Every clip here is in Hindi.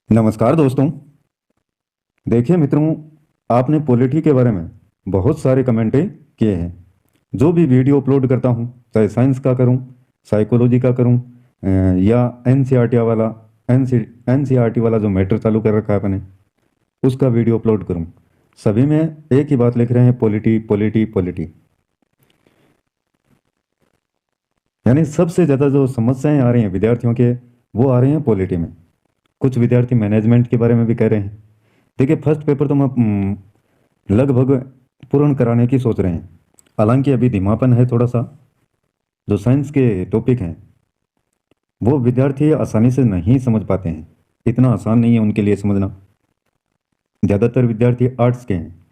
नमस्कार दोस्तों। देखिए मित्रों, आपने पॉलिटी के बारे में बहुत सारे कमेंटें किए हैं। जो भी वीडियो अपलोड करता हूँ, चाहे साइंस का करूँ, साइकोलॉजी का करूँ, या एनसीईआरटी वाला एनसीईआरटी वाला जो मैटर चालू कर रखा है अपने, उसका वीडियो अपलोड करूँ, सभी में एक ही बात लिख रहे हैं, पॉलिटी पॉलिटी पॉलिटी। यानी सबसे ज़्यादा जो समस्याएं आ रही हैं विद्यार्थियों के, वो आ रही हैं पॉलिटी में। कुछ विद्यार्थी मैनेजमेंट के बारे में भी कह रहे हैं। देखिए, फर्स्ट पेपर तो मैं लगभग पूर्ण कराने की सोच रहे हैं। हालांकि अभी धीमापन है थोड़ा सा। जो साइंस के टॉपिक हैं वो विद्यार्थी आसानी से नहीं समझ पाते हैं। इतना आसान नहीं है उनके लिए समझना। ज़्यादातर विद्यार्थी आर्ट्स के हैं,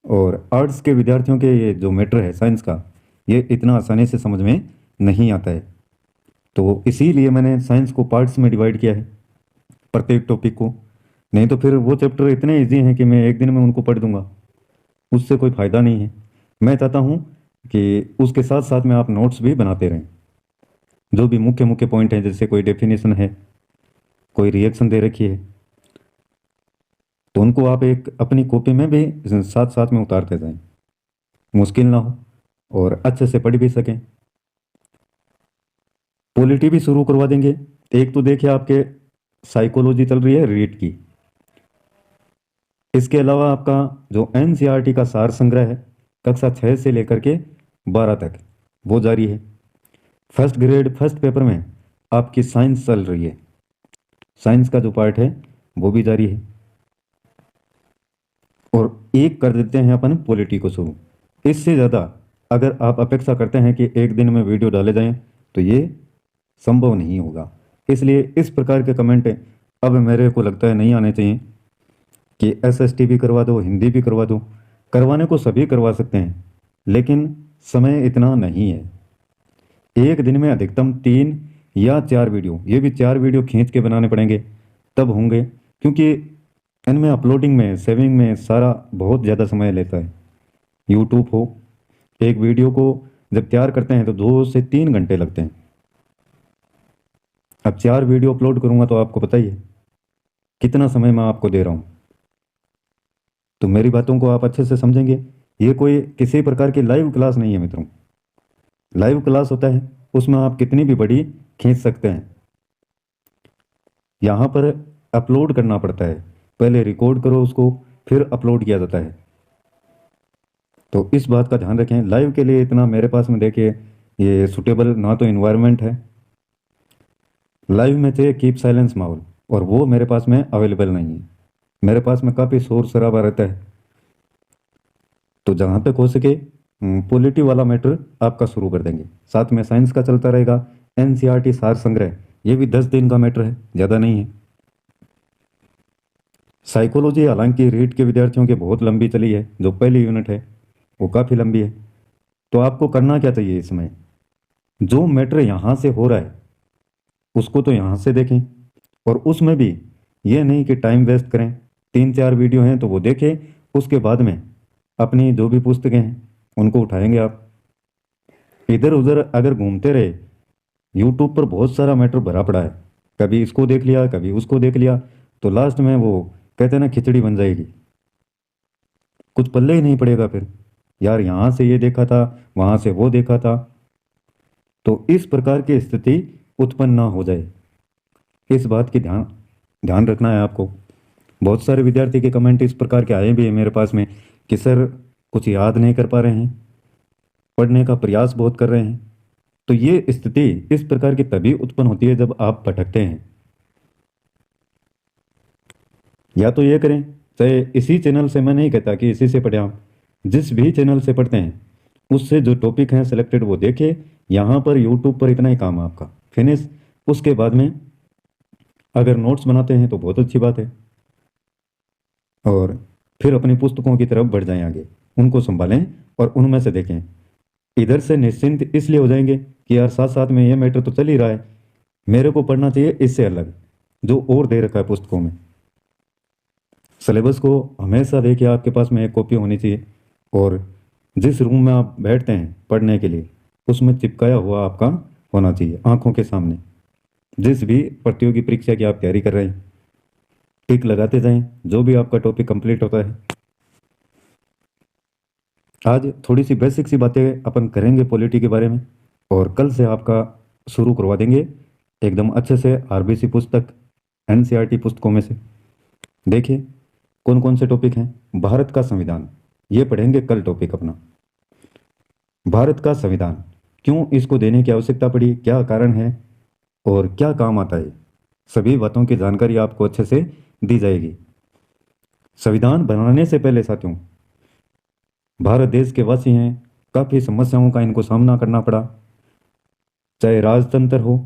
और आर्ट्स के विद्यार्थियों के ये जो मैटर है साइंस का, ये इतना आसानी से समझ में नहीं आता है। तो इसीलिए मैंने साइंस को पार्ट्स में डिवाइड किया है, प्रत्येक टॉपिक को। नहीं तो फिर वो चैप्टर इतने ईजी हैं कि मैं एक दिन में उनको पढ़ दूंगा, उससे कोई फ़ायदा नहीं है। मैं चाहता हूँ कि उसके साथ साथ में आप नोट्स भी बनाते रहें। जो भी मुख्य मुख्य पॉइंट हैं, जैसे कोई डेफिनेशन है, कोई रिएक्शन दे रखी है, तो उनको आप एक अपनी कॉपी में भी साथ साथ में उतारते जाएं, मुश्किल ना हो और अच्छे से पढ़ भी सकें। पॉलिटी भी शुरू करवा देंगे। एक तो देखिए, आपके साइकोलॉजी चल रही है रीट की। इसके अलावा आपका जो एनसीईआरटी का सार संग्रह है, कक्षा 6 से लेकर के 12 तक, वो जारी है। फर्स्ट ग्रेड फर्स्ट पेपर में आपकी साइंस चल रही है, साइंस का जो पार्ट है वो भी जारी है। और एक कर देते हैं अपन पॉलिटी को शुरू। इससे ज़्यादा अगर आप अपेक्षा करते हैं कि एक दिन में वीडियो डाले जाएं, तो ये संभव नहीं होगा। इसलिए इस प्रकार के कमेंट अब मेरे को लगता है नहीं आने चाहिए कि एसएसटी भी करवा दो, हिंदी भी करवा दो। करवाने को सभी करवा सकते हैं, लेकिन समय इतना नहीं है। एक दिन में अधिकतम 3 या 4 वीडियो, ये भी 4 वीडियो खींच के बनाने पड़ेंगे, तब होंगे। क्योंकि इनमें अपलोडिंग में, सेविंग में सारा बहुत ज़्यादा समय लेता है। यूट्यूब हो, एक वीडियो को जब तैयार करते हैं तो 2 से 3 घंटे लगते हैं। अब 4 वीडियो अपलोड करूंगा तो आपको पता ही है कितना समय मैं आपको दे रहा हूँ। तो मेरी बातों को आप अच्छे से समझेंगे। ये कोई किसी प्रकार की लाइव क्लास नहीं है मित्रों। लाइव क्लास होता है, उसमें आप कितनी भी बड़ी खींच सकते हैं। यहाँ पर अपलोड करना पड़ता है, पहले रिकॉर्ड करो उसको, फिर अपलोड किया जाता है। तो इस बात का ध्यान रखें। लाइव के लिए इतना मेरे पास में देखिए ये सुटेबल ना तो इन्वायरमेंट है। लाइव में चाहिए कीप साइलेंस माहौल, और वो मेरे पास में अवेलेबल नहीं है। मेरे पास में काफ़ी शोर शराबा रहता है। तो जहाँ तक हो सके पॉलिटी वाला मैटर आपका शुरू कर देंगे। साथ में साइंस का चलता रहेगा। एनसीईआरटी सार संग्रह, ये भी 10 दिन का मैटर है, ज़्यादा नहीं है। साइकोलॉजी हालांकि रीट के विद्यार्थियों की बहुत लंबी चली है, जो पहली यूनिट है वो काफ़ी लंबी है। तो आपको करना क्या चाहिए इसमें, जो मैटर यहाँ से हो रहा है उसको तो यहाँ से देखें, और उसमें भी ये नहीं कि टाइम वेस्ट करें। 3 4 वीडियो हैं तो वो देखें, उसके बाद में अपनी जो भी पुस्तकें हैं उनको उठाएंगे आप। इधर उधर अगर घूमते रहे, यूट्यूब पर बहुत सारा मैटर भरा पड़ा है, कभी इसको देख लिया कभी उसको देख लिया, तो लास्ट में वो कहते हैं ना, खिचड़ी बन जाएगी। कुछ पल्ले ही नहीं पड़ेगा फिर, यार यहाँ से ये देखा था, वहाँ से वो देखा था। तो इस प्रकार की स्थिति उत्पन्न ना हो जाए, इस बात की ध्यान ध्यान रखना है आपको। बहुत सारे विद्यार्थी के कमेंट इस प्रकार के आए भी हैं मेरे पास में कि सर कुछ याद नहीं कर पा रहे हैं, पढ़ने का प्रयास बहुत कर रहे हैं। तो ये स्थिति इस प्रकार की तभी उत्पन्न होती है जब आप भटकते हैं। या तो ये करें, चाहे इसी चैनल से, मैं नहीं कहता कि इसी से पढ़ें आप, जिस भी चैनल से पढ़ते हैं उससे जो टॉपिक हैं सिलेक्टेड वो देखें। यहाँ पर यूट्यूब पर इतना ही काम है आपका, फिनिश। उसके बाद में अगर नोट्स बनाते हैं तो बहुत अच्छी बात है, और फिर अपनी पुस्तकों की तरफ बढ़ जाएं आगे, उनको संभालें और उनमें से देखें। इधर से निश्चिंत इसलिए हो जाएंगे कि यार साथ साथ में ये मैटर तो चल ही रहा है, मेरे को पढ़ना चाहिए इससे अलग जो और दे रखा है पुस्तकों में। सिलेबस को हमेशा देखिए, आपके पास में एक कॉपी होनी चाहिए, और जिस रूम में आप बैठते हैं पढ़ने के लिए उसमें चिपकाया हुआ आपका होना चाहिए आंखों के सामने, जिस भी प्रतियोगी परीक्षा की आप तैयारी कर रहे हैं। टिक लगाते जाएं जो भी आपका टॉपिक कंप्लीट होता है। आज थोड़ी सी बेसिक सी बातें अपन करेंगे पॉलिटी के बारे में, और कल से आपका शुरू करवा देंगे एकदम अच्छे से आरबीसी पुस्तक, एनसीईआरटी पुस्तकों में से। देखिए कौन कौन से टॉपिक हैं। भारत का संविधान, ये पढ़ेंगे कल टॉपिक अपना। भारत का संविधान, क्यों इसको देने की आवश्यकता पड़ी, क्या कारण है और क्या काम आता है, सभी बातों की जानकारी आपको अच्छे से दी जाएगी। संविधान बनाने से पहले साथियों, भारत देश के वासी हैं, काफ़ी समस्याओं का इनको सामना करना पड़ा। चाहे राजतंत्र हो,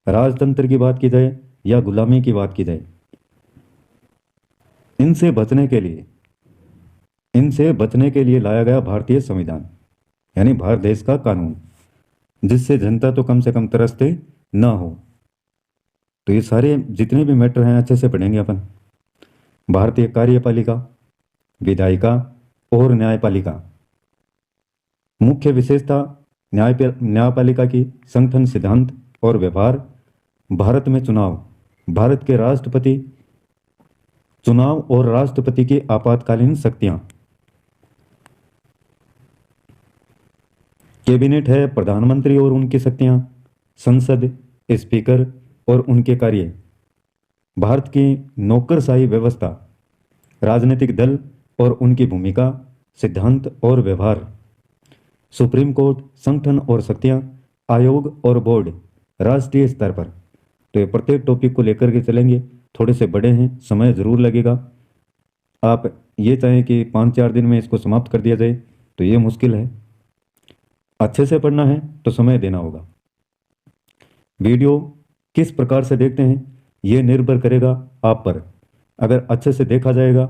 राजतंत्र की बात की जाए या गुलामी की बात की जाए, इनसे बचने के लिए लाया गया भारतीय संविधान, यानी भारत देश का कानून, जिससे जनता तो कम से कम त्रस्ते ना हो। तो ये सारे जितने भी मैटर हैं अच्छे से पढ़ेंगे अपन। भारतीय कार्यपालिका, विधायिका और न्यायपालिका। मुख्य विशेषता न्यायपालिका की संगठन, सिद्धांत और व्यवहार। भारत में चुनाव, भारत के राष्ट्रपति चुनाव और राष्ट्रपति की आपातकालीन शक्तियां। कैबिनेट है प्रधानमंत्री और उनकी शक्तियां, संसद, स्पीकर और उनके कार्य। भारत की नौकरशाही व्यवस्था, राजनीतिक दल और उनकी भूमिका, सिद्धांत और व्यवहार। सुप्रीम कोर्ट, संगठन और शक्तियां, आयोग और बोर्ड राष्ट्रीय स्तर पर। तो ये प्रत्येक टॉपिक को लेकर के चलेंगे। थोड़े से बड़े हैं, समय ज़रूर लगेगा। आप ये चाहें कि 5-4 दिन में इसको समाप्त कर दिया जाए तो ये मुश्किल है। अच्छे से पढ़ना है तो समय देना होगा। वीडियो किस प्रकार से देखते हैं ये निर्भर करेगा आप पर। अगर अच्छे से देखा जाएगा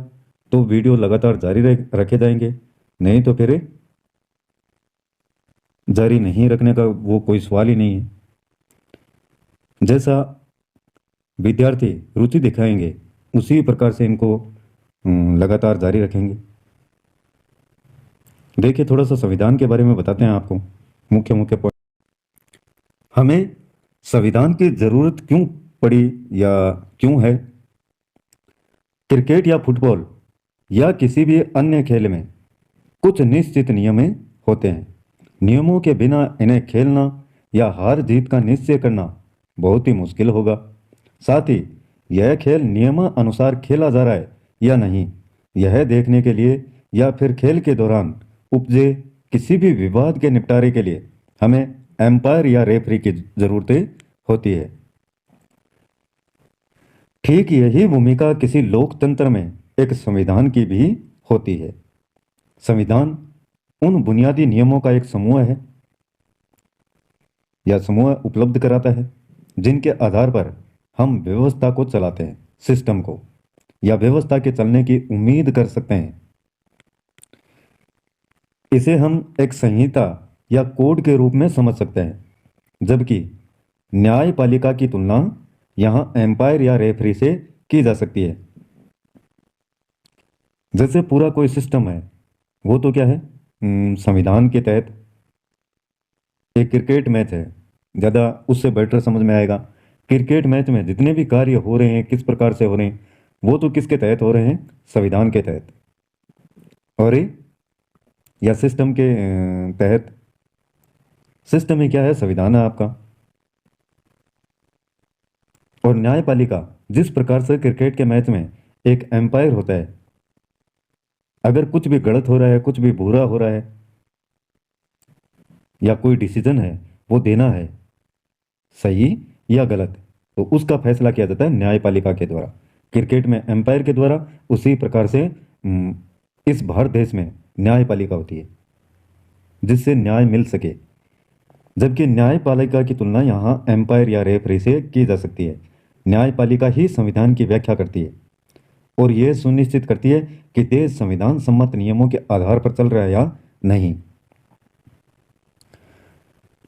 तो वीडियो लगातार जारी रखे जाएंगे, नहीं तो फिर जारी नहीं रखने का वो कोई सवाल ही नहीं है। जैसा विद्यार्थी रुचि दिखाएंगे उसी प्रकार से इनको लगातार जारी रखेंगे। देखिए थोड़ा सा संविधान के बारे में बताते हैं आपको, मुख्य मुख्य पॉइंट। हमें संविधान की जरूरत क्यों पड़ी या क्यों है। क्रिकेट या फुटबॉल या किसी भी अन्य खेल में कुछ निश्चित नियम होते हैं। नियमों के बिना इन्हें खेलना या हार जीत का निश्चय करना बहुत ही मुश्किल होगा। साथ ही यह खेल नियम अनुसार खेला जा रहा है या नहीं, यह देखने के लिए या फिर खेल के दौरान उपजे किसी भी विवाद के निपटारे के लिए हमें एम्पायर या रेफरी की जरूरत होती है। ठीक यही भूमिका किसी लोकतंत्र में एक संविधान की भी होती है। संविधान उन बुनियादी नियमों का एक समूह है या समूह उपलब्ध कराता है जिनके आधार पर हम व्यवस्था को चलाते हैं, सिस्टम को, या व्यवस्था के चलने की उम्मीद कर सकते हैं। इसे हम एक संहिता या कोड के रूप में समझ सकते हैं, जबकि न्यायपालिका की तुलना यहां एम्पायर या रेफरी से की जा सकती है। जैसे पूरा कोई सिस्टम है, वो तो क्या है, संविधान के तहत एक क्रिकेट मैच है, ज़्यादा उससे बेटर समझ में आएगा। क्रिकेट मैच में जितने भी कार्य हो रहे हैं किस प्रकार से हो रहे हैं, वो तो किसके तहत हो रहे हैं, संविधान के तहत। और ये या सिस्टम के तहत। सिस्टम में क्या है, संविधान है आपका। और न्यायपालिका, जिस प्रकार से क्रिकेट के मैच में एक एम्पायर होता है, अगर कुछ भी गलत हो रहा है, कुछ भी बुरा हो रहा है या कोई डिसीजन है वो देना है, सही या गलत, तो उसका फैसला किया जाता है न्यायपालिका के द्वारा, क्रिकेट में एम्पायर के द्वारा। उसी प्रकार से इस भारत देश में न्यायपालिका होती है जिससे न्याय मिल सके। जबकि न्यायपालिका की तुलना यहाँ एम्पायर या रेफरी से की जा सकती है। न्यायपालिका ही संविधान की व्याख्या करती है और यह सुनिश्चित करती है कि देश संविधान सम्मत नियमों के आधार पर चल रहा है या नहीं।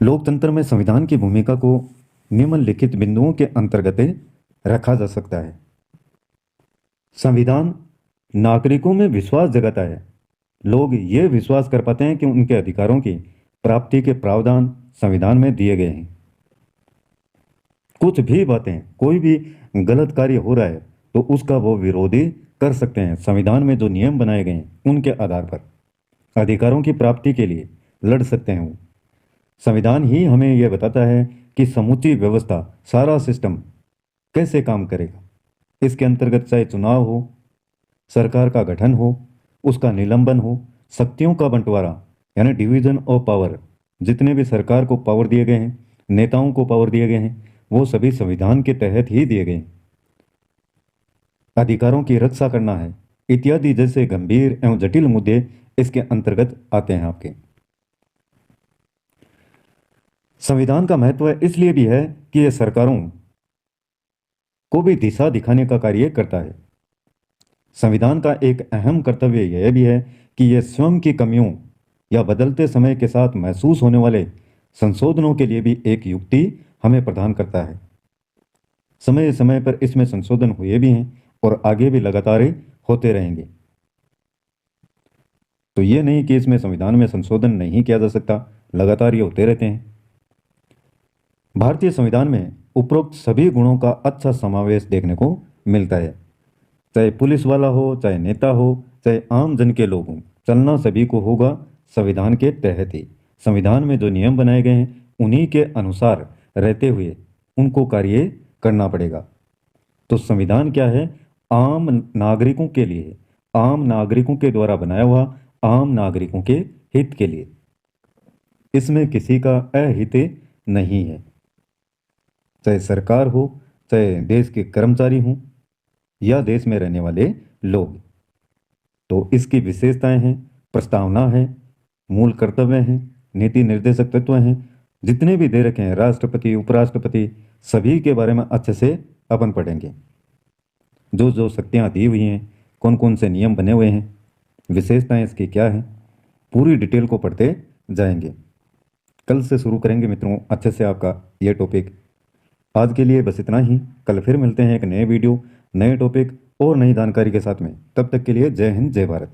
लोकतंत्र में संविधान की भूमिका को निम्नलिखित बिंदुओं के अंतर्गत रखा जा सकता है। संविधान नागरिकों में विश्वास जगाता है। लोग ये विश्वास कर पाते हैं कि उनके अधिकारों की प्राप्ति के प्रावधान संविधान में दिए गए हैं। कुछ भी बातें, कोई भी गलत कार्य हो रहा है तो उसका वो विरोधी कर सकते हैं। संविधान में जो नियम बनाए गए हैं उनके आधार पर अधिकारों की प्राप्ति के लिए लड़ सकते हैं वो। संविधान ही हमें यह बताता है कि समूची व्यवस्था, सारा सिस्टम कैसे काम करेगा। इसके अंतर्गत चाहे चुनाव हो, सरकार का गठन हो, उसका निलंबन हो, शक्तियों का बंटवारा यानी डिवीजन ऑफ पावर, जितने भी सरकार को पावर दिए गए हैं, नेताओं को पावर दिए गए हैं, वो सभी संविधान के तहत ही दिए गए हैं। अधिकारों की रक्षा करना है इत्यादि जैसे गंभीर एवं जटिल मुद्दे इसके अंतर्गत आते हैं आपके। संविधान का महत्व इसलिए भी है कि यह सरकारों को भी दिशा दिखाने का कार्य करता है। संविधान का एक अहम कर्तव्य यह भी है कि यह स्वयं की कमियों या बदलते समय के साथ महसूस होने वाले संशोधनों के लिए भी एक युक्ति हमें प्रदान करता है। समय समय पर इसमें संशोधन हुए भी हैं और आगे भी लगातार होते रहेंगे। तो ये नहीं कि इसमें संविधान में संशोधन नहीं किया जा सकता, लगातार ये होते रहते हैं। भारतीय संविधान में उपरोक्त सभी गुणों का अच्छा समावेश देखने को मिलता है। चाहे पुलिस वाला हो, चाहे नेता हो, चाहे आम जन के लोग हों, चलना सभी को होगा संविधान के तहत ही। संविधान में जो नियम बनाए गए हैं उन्हीं के अनुसार रहते हुए उनको कार्य करना पड़ेगा। तो संविधान क्या है? आम नागरिकों के लिए, आम नागरिकों के द्वारा बनाया हुआ, आम नागरिकों के हित के लिए। इसमें किसी का अहित नहीं है, चाहे सरकार हो, चाहे देश के कर्मचारी हों या देश में रहने वाले लोग। तो इसकी विशेषताएं हैं, प्रस्तावना है, मूल कर्तव्य हैं, नीति निर्देशक तत्व हैं, जितने भी दे रखे हैं, राष्ट्रपति, उपराष्ट्रपति, सभी के बारे में अच्छे से अपन पढ़ेंगे। जो जो शक्तियाँ दी हुई हैं, कौन कौन से नियम बने हुए हैं, विशेषताएं इसकी क्या हैं, पूरी डिटेल को पढ़ते जाएंगे। कल से शुरू करेंगे मित्रों अच्छे से आपका ये टॉपिक। आज के लिए बस इतना ही। कल फिर मिलते हैं एक नए वीडियो, नए टॉपिक और नई जानकारी के साथ में। तब तक के लिए जय हिंद, जय भारत।